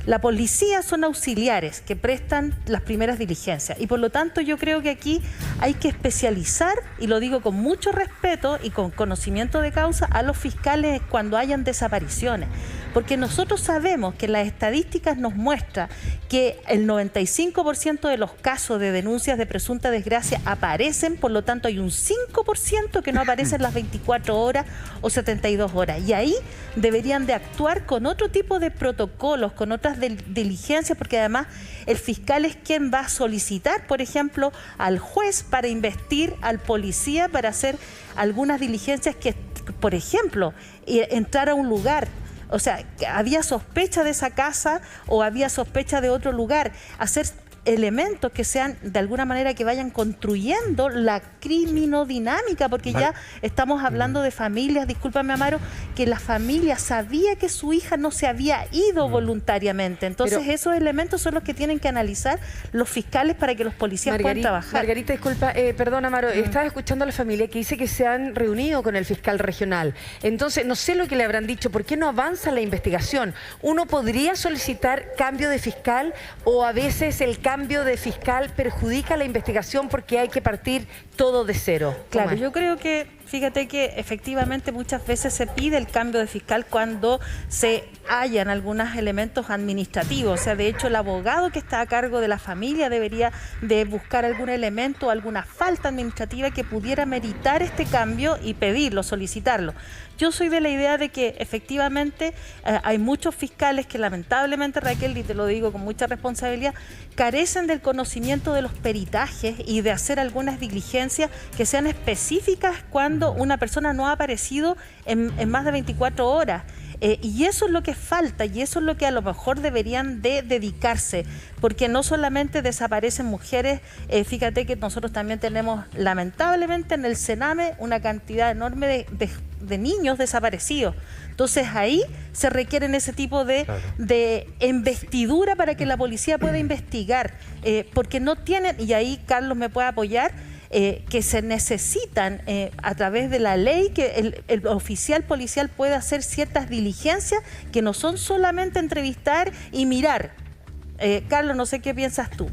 La policía son auxiliares que prestan las primeras diligencias y por lo tanto yo creo que aquí hay que especializar, y lo digo con mucho respeto y con conocimiento de causa, a los fiscales cuando hayan desapariciones. Porque nosotros sabemos que las estadísticas nos muestran que el 95% de los casos de denuncias de presunta desgracia aparecen, por lo tanto hay un 5% que no aparece en las 24 horas o 72 horas. Y ahí deberían de actuar con otro tipo de protocolos, con otras diligencias, porque además el fiscal es quien va a solicitar, por ejemplo, al juez para investir, al policía para hacer algunas diligencias que, por ejemplo, entrar a un lugar. O sea, había sospecha de esa casa o había sospecha de otro lugar. Hacer elementos que sean de alguna manera que vayan construyendo la criminodinámica, porque ya estamos hablando de familias, discúlpame Amaro, que la familia sabía que su hija no se había ido voluntariamente. Entonces esos elementos son los que tienen que analizar los fiscales para que los policías puedan trabajar. Margarita, disculpa, perdón Amaro, estaba escuchando a la familia que dice que se han reunido con el fiscal regional. Entonces, no sé lo que le habrán dicho, ¿por qué no avanza la investigación? ¿Uno podría solicitar cambio de fiscal o a veces el cambio de fiscal perjudica la investigación porque hay que partir todo de cero? Claro, yo creo que, fíjate que efectivamente muchas veces se pide el cambio de fiscal cuando se hallan algunos elementos administrativos. O sea, de hecho el abogado que está a cargo de la familia debería de buscar algún elemento, alguna falta administrativa que pudiera meritar este cambio y pedirlo, solicitarlo. Yo soy de la idea de que efectivamente hay muchos fiscales que lamentablemente, Raquel, y te lo digo con mucha responsabilidad, carecen del conocimiento de los peritajes y de hacer algunas diligencias que sean específicas cuando una persona no ha aparecido en más de 24 horas. Y eso es lo que falta y eso es lo que a lo mejor deberían de dedicarse, porque no solamente desaparecen mujeres, fíjate que nosotros también tenemos lamentablemente en el Sename una cantidad enorme de niños desaparecidos. Entonces ahí se requieren ese tipo de investidura para que la policía pueda investigar, porque no tienen, y ahí Carlos me puede apoyar, que se necesitan a través de la ley que el oficial policial pueda hacer ciertas diligencias que no son solamente entrevistar y mirar. Carlos, no sé qué piensas tú.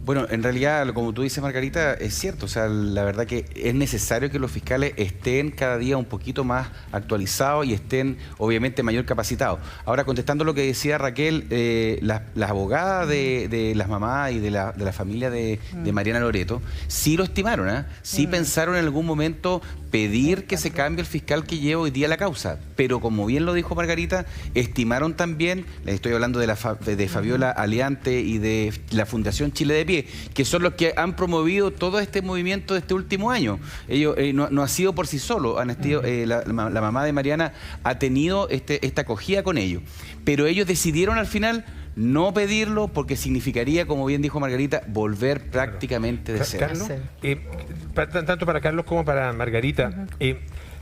Bueno, en realidad, como tú dices, Margarita, es cierto. O sea, la verdad que es necesario que los fiscales estén cada día un poquito más actualizados y estén, obviamente, mayor capacitados. Ahora, contestando lo que decía Raquel, las abogadas de las mamás y de la familia de Mariana Loreto, sí lo estimaron, ¿eh? Sí pensaron en algún momento pedir que se cambie el fiscal que lleva hoy día la causa. Pero, como bien lo dijo Margarita, estimaron también, les estoy hablando de Fabiola Aleante y de la Fundación Chile de Pie, que son los que han promovido todo este movimiento de este último año. Ellos no ha sido por sí solo, la mamá de Mariana ha tenido esta acogida con ellos. Pero ellos decidieron al final no pedirlo porque significaría, como bien dijo Margarita, volver prácticamente de cero. Carlos, tanto para Carlos como para Margarita,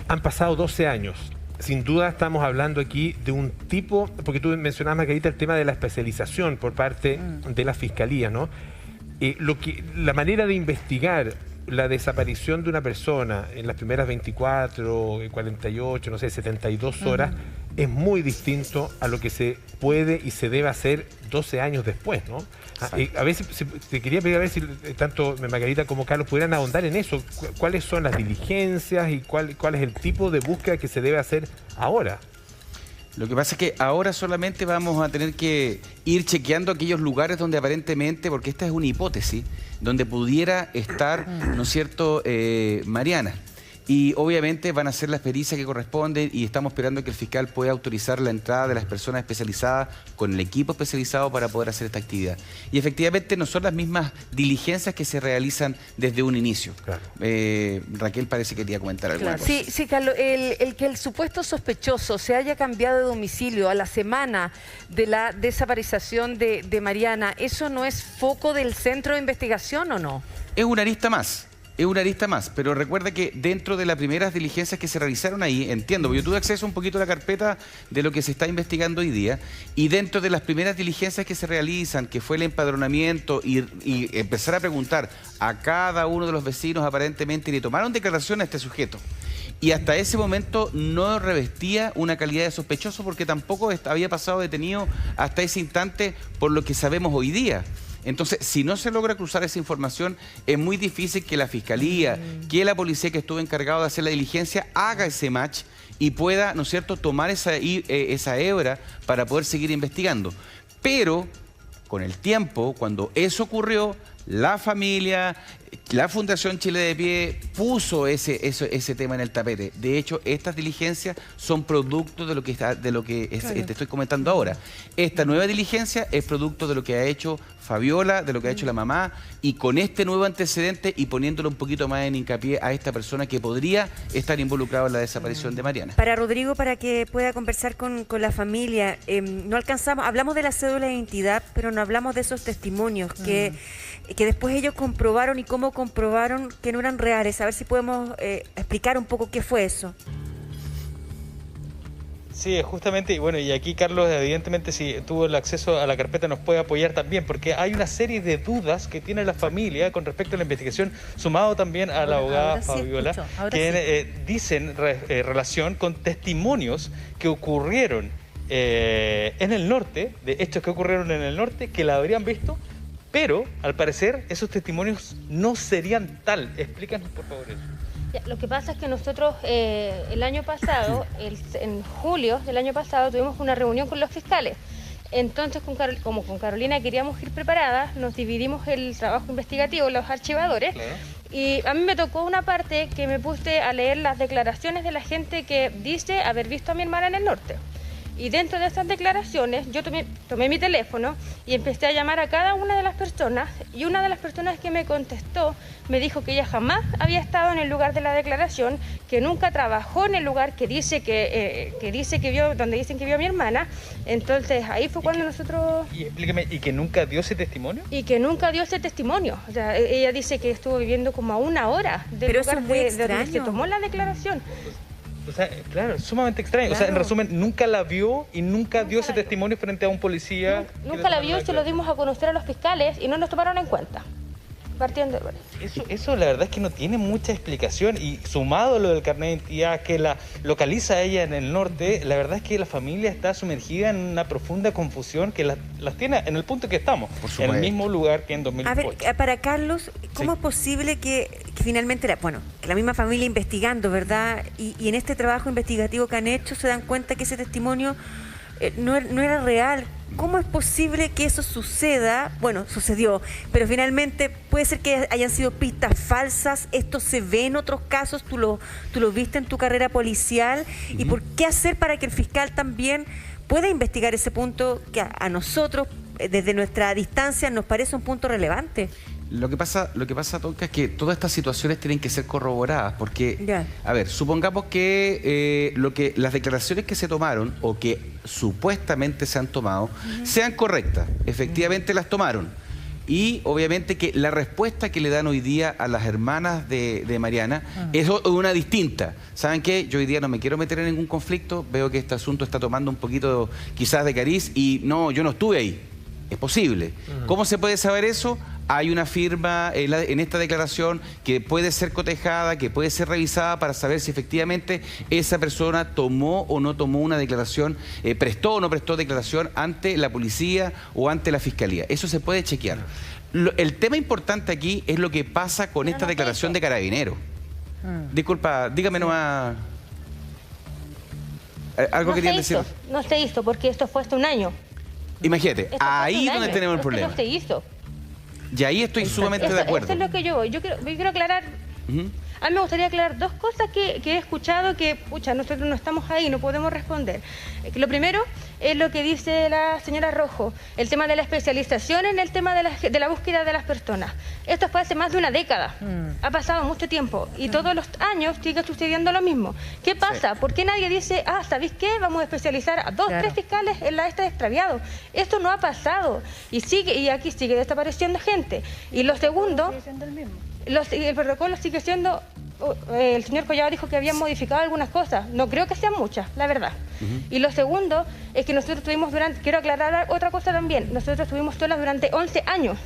han pasado 12 años. sin duda estamos hablando aquí de un tipo, porque tú mencionabas, Margarita, el tema de la especialización por parte de la Fiscalía, ¿no? La manera de investigar la desaparición de una persona en las primeras 24, 48, no sé, 72 horas, es muy distinto a lo que se puede y se debe hacer 12 años después, ¿no? A veces te quería pedir a ver si tanto Margarita como Carlos pudieran ahondar en eso. ¿Cuáles son las diligencias y cuál es el tipo de búsqueda que se debe hacer ahora? Lo que pasa es que ahora solamente vamos a tener que ir chequeando aquellos lugares donde aparentemente, porque esta es una hipótesis, donde pudiera estar, ¿no es cierto?, Mariana. Y obviamente van a hacer las pericias que corresponden y estamos esperando que el fiscal pueda autorizar la entrada de las personas especializadas con el equipo especializado para poder hacer esta actividad. Y efectivamente no son las mismas diligencias que se realizan desde un inicio. Claro. Raquel parece que quería comentar alguna cosa. Sí, Carlos, el que el supuesto sospechoso se haya cambiado de domicilio a la semana de la desaparición de Mariana, ¿eso no es foco del centro de investigación o no? Es una arista más. Es una arista más, pero recuerda que dentro de las primeras diligencias que se realizaron ahí, entiendo, porque yo tuve acceso un poquito a la carpeta de lo que se está investigando hoy día, y dentro de las primeras diligencias que se realizan, que fue el empadronamiento y empezar a preguntar a cada uno de los vecinos aparentemente, y le tomaron declaración a este sujeto. Y hasta ese momento no revestía una calidad de sospechoso porque tampoco había pasado detenido hasta ese instante por lo que sabemos hoy día. Entonces, si no se logra cruzar esa información, es muy difícil que la Fiscalía, que la policía que estuvo encargado de hacer la diligencia, haga ese match y pueda, ¿no es cierto?, tomar esa hebra para poder seguir investigando. Pero, con el tiempo, cuando eso ocurrió, la familia, la Fundación Chile de Pie puso ese tema en el tapete. De hecho, estas diligencias son producto de lo que te estoy comentando ahora. Esta nueva diligencia es producto de lo que ha hecho Fabiola, de lo que ha hecho la mamá, y con este nuevo antecedente y poniéndolo un poquito más en hincapié a esta persona que podría estar involucrada en la desaparición de Mariana. Para Rodrigo, para que pueda conversar con la familia, no alcanzamos, hablamos de la cédula de identidad, pero no hablamos de esos testimonios que después ellos comprobaron y cómo comprobaron que no eran reales. A ver si podemos explicar un poco qué fue eso. Sí, justamente, y bueno, y aquí Carlos evidentemente si tuvo el acceso a la carpeta nos puede apoyar también, porque hay una serie de dudas que tiene la familia con respecto a la investigación, sumado también a la abogada Fabiola, que dicen relación con testimonios que ocurrieron en el norte, de hechos que ocurrieron en el norte, que la habrían visto, pero al parecer esos testimonios no serían tal. Explícanos por favor eso. Lo que pasa es que nosotros el año pasado, en julio del año pasado, tuvimos una reunión con los fiscales. Entonces, como con Carolina queríamos ir preparadas, nos dividimos el trabajo investigativo, los archivadores. Claro. Y a mí me tocó una parte que me puse a leer las declaraciones de la gente que dice haber visto a mi hermana en el norte. Y dentro de estas declaraciones yo tomé mi teléfono y empecé a llamar a cada una de las personas, y una de las personas que me contestó me dijo que ella jamás había estado en el lugar de la declaración, que nunca trabajó en el lugar que dice que vio, donde dicen que vio a mi hermana. Entonces ahí fue cuando nosotros... Y explíqueme, ¿y que nunca dio ese testimonio? Y que nunca dio ese testimonio. O sea, ella dice que estuvo viviendo como a 1 hora del lugar de donde se tomó la declaración. O sea, claro, sumamente extraño. Claro. O sea, en resumen, nunca la vio y nunca dio ese testimonio frente a un policía. Nunca la vio y se lo dimos a conocer a los fiscales y no nos tomaron en cuenta. Partiendo de eso la verdad es que no tiene mucha explicación, y sumado a lo del carnet de identidad que la localiza ella en el norte, la verdad es que la familia está sumergida en una profunda confusión que las tiene en el punto que estamos, en el mismo lugar que en 2008. A ver, para Carlos, ¿cómo es posible que finalmente, que la misma familia investigando, ¿verdad? Y en este trabajo investigativo que han hecho se dan cuenta que ese testimonio no era real? ¿Cómo es posible que eso suceda? Bueno, sucedió, pero finalmente puede ser que hayan sido pistas falsas. Esto se ve en otros casos, tú lo viste en tu carrera policial. ¿Y por qué hacer para que el fiscal también pueda investigar ese punto que a nosotros, desde nuestra distancia, nos parece un punto relevante? Lo que pasa, Tonka, es que todas estas situaciones tienen que ser corroboradas, porque, a ver, supongamos que las declaraciones que se tomaron o que supuestamente se han tomado sean correctas, efectivamente las tomaron, Y obviamente que la respuesta que le dan hoy día a las hermanas de Mariana es una distinta. ¿Saben qué? Yo hoy día no me quiero meter en ningún conflicto, veo que este asunto está tomando un poquito quizás de cariz y no, yo no estuve ahí. Es posible. ¿Cómo se puede saber eso? Hay una firma en esta declaración que puede ser cotejada, que puede ser revisada para saber si efectivamente esa persona tomó o no tomó una declaración, prestó o no prestó declaración ante la policía o ante la fiscalía. Eso se puede chequear. El tema importante aquí es lo que pasa con esta declaración de Carabineros. Disculpa, dígame nomás. ¿Algo querían decir? No se hizo porque esto fue hace un año. Imagínate, ahí donde tenemos el problema. No se hizo. Y ahí estoy sumamente de acuerdo. Eso es lo que yo voy. Yo quiero aclarar. A mí me gustaría aclarar dos cosas que he escuchado que, pucha, nosotros no estamos ahí, no podemos responder. Lo primero es lo que dice la señora Rojo, el tema de la especialización en el tema de la búsqueda de las personas. Esto fue hace más de una década, ha pasado mucho tiempo y todos los años sigue sucediendo lo mismo. ¿Qué pasa? ¿Por qué nadie dice, ¿sabéis qué? Vamos a especializar a 2, 3 fiscales en la esta de extraviado? Esto no ha pasado y aquí sigue desapareciendo gente. Y lo segundo... el protocolo sigue siendo, el señor Collado dijo que habían modificado algunas cosas, no creo que sean muchas, la verdad. Y lo segundo es que nosotros tuvimos quiero aclarar otra cosa también, nosotros estuvimos solas durante 11 años.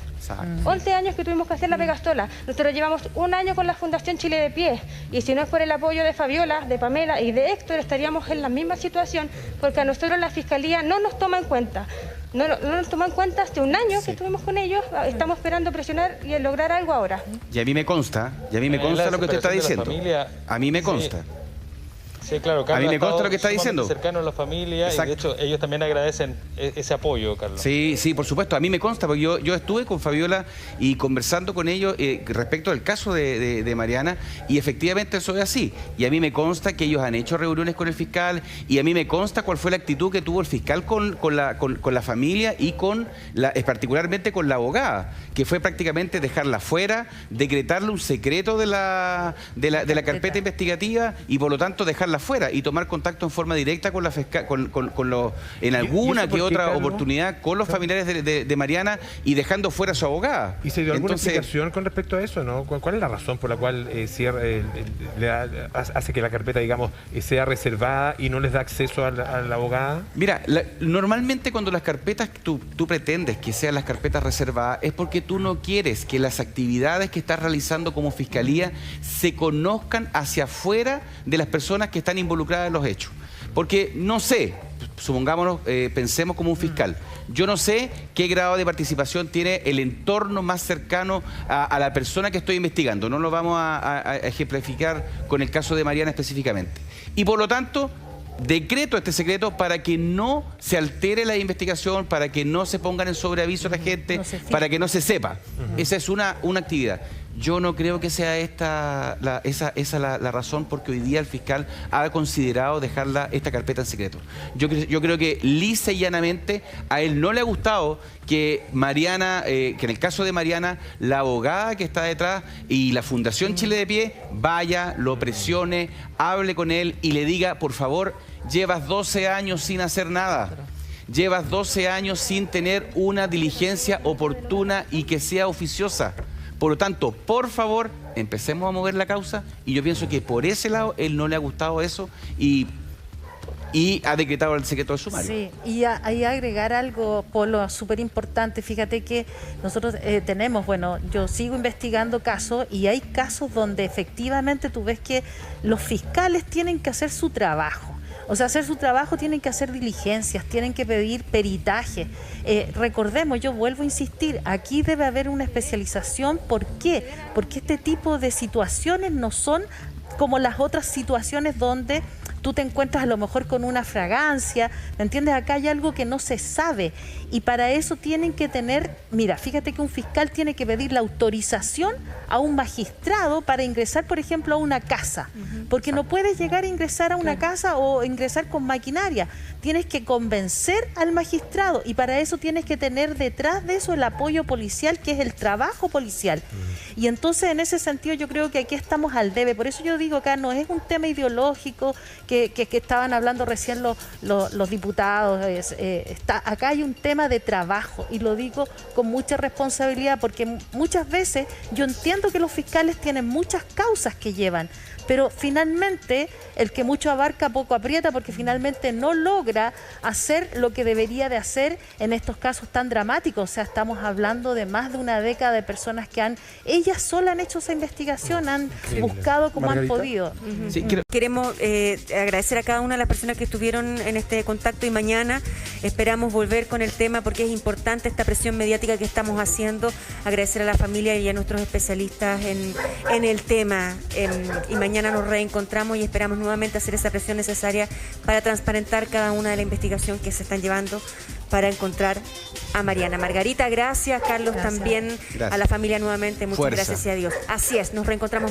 11 años que tuvimos que hacer la pega sola. Nosotros llevamos un año con la Fundación Chile de Pie y si no es por el apoyo de Fabiola, de Pamela y de Héctor estaríamos en la misma situación porque a nosotros la Fiscalía no nos toma en cuenta. No nos tomó en cuenta hace un año que estuvimos con ellos, estamos esperando presionar y lograr algo ahora. Y a mí me consta, lo que usted está diciendo. A mí me consta. Sí, claro, Carlos, a mí me consta lo que está diciendo. Cercano a la familia. Exacto. Y de hecho ellos también agradecen ese apoyo, Carlos. Sí, sí, por supuesto, a mí me consta, porque yo estuve con Fabiola y conversando con ellos respecto al caso de Mariana y efectivamente eso es así. Y a mí me consta que ellos han hecho reuniones con el fiscal y a mí me consta cuál fue la actitud que tuvo el fiscal con la familia y particularmente con la abogada, que fue prácticamente dejarla fuera, decretarle un secreto de la carpeta investigativa y por lo tanto dejarla fuera y tomar contacto en forma directa con la en alguna que otra oportunidad con los familiares de Mariana y dejando fuera a su abogada. ¿Y se dio alguna explicación con respecto a eso, no? ¿Cuál es la razón por la cual hace que la carpeta, digamos, sea reservada y no les da acceso a la abogada? Mira, normalmente cuando las carpetas tú pretendes que sean las carpetas reservadas es porque tú no quieres que las actividades que estás realizando como fiscalía se conozcan hacia afuera de las personas que están involucradas en los hechos. Porque no sé, supongámonos, pensemos como un fiscal, yo no sé qué grado de participación tiene el entorno más cercano a la persona que estoy investigando. No lo vamos a ejemplificar con el caso de Mariana específicamente. Y por lo tanto, decreto este secreto para que no se altere la investigación, para que no se pongan en sobreaviso a la gente, para que no se sepa. Esa es una actividad. Yo no creo que sea esa la razón porque hoy día el fiscal ha considerado dejar esta carpeta en secreto. Yo creo que lisa y llanamente a él no le ha gustado que Mariana, que en el caso de Mariana, la abogada que está detrás y la Fundación Chile de Pie vaya, lo presione, hable con él y le diga, por favor, llevas 12 años sin hacer nada. Llevas 12 años sin tener una diligencia oportuna y que sea oficiosa. Por lo tanto, por favor, empecemos a mover la causa y yo pienso que por ese lado él no le ha gustado eso y ha decretado el secreto de sumario. Sí, y ahí agregar algo, Polo, súper importante. Fíjate que nosotros tenemos, yo sigo investigando casos y hay casos donde efectivamente tú ves que los fiscales tienen que hacer su trabajo. O sea, hacer su trabajo, tienen que hacer diligencias, tienen que pedir peritaje. Recordemos, yo vuelvo a insistir, aquí debe haber una especialización. ¿Por qué? Porque este tipo de situaciones no son como las otras situaciones donde tú te encuentras a lo mejor con una fragancia, ¿me entiendes? Acá hay algo que no se sabe y para eso tienen que tener, mira, fíjate que un fiscal tiene que pedir la autorización a un magistrado para ingresar, por ejemplo, a una casa, porque no puedes llegar a ingresar a una casa o ingresar con maquinaria, tienes que convencer al magistrado y para eso tienes que tener detrás de eso el apoyo policial, que es el trabajo policial. Y entonces en ese sentido yo creo que aquí estamos al debe, por eso yo digo acá no es un tema ideológico, que estaban hablando recién los diputados. Acá hay un tema de trabajo y lo digo con mucha responsabilidad porque muchas veces yo entiendo que los fiscales tienen muchas causas que llevan, pero finalmente el que mucho abarca poco aprieta porque finalmente no logra hacer lo que debería de hacer en estos casos tan dramáticos. O sea, estamos hablando de más de una década de personas que ellas solas han hecho esa investigación, han buscado como han podido. Sí, queremos agradecer a cada una de las personas que estuvieron en este contacto y mañana esperamos volver con el tema porque es importante esta presión mediática que estamos haciendo. Agradecer a la familia y a nuestros especialistas en el tema y mañana nos reencontramos y esperamos nuevamente hacer esa presión necesaria para transparentar cada una de las investigaciones que se están llevando para encontrar a Mariana. Margarita, gracias. Carlos, también. Gracias. A la familia nuevamente. Muchas gracias y adiós. Así es, nos reencontramos.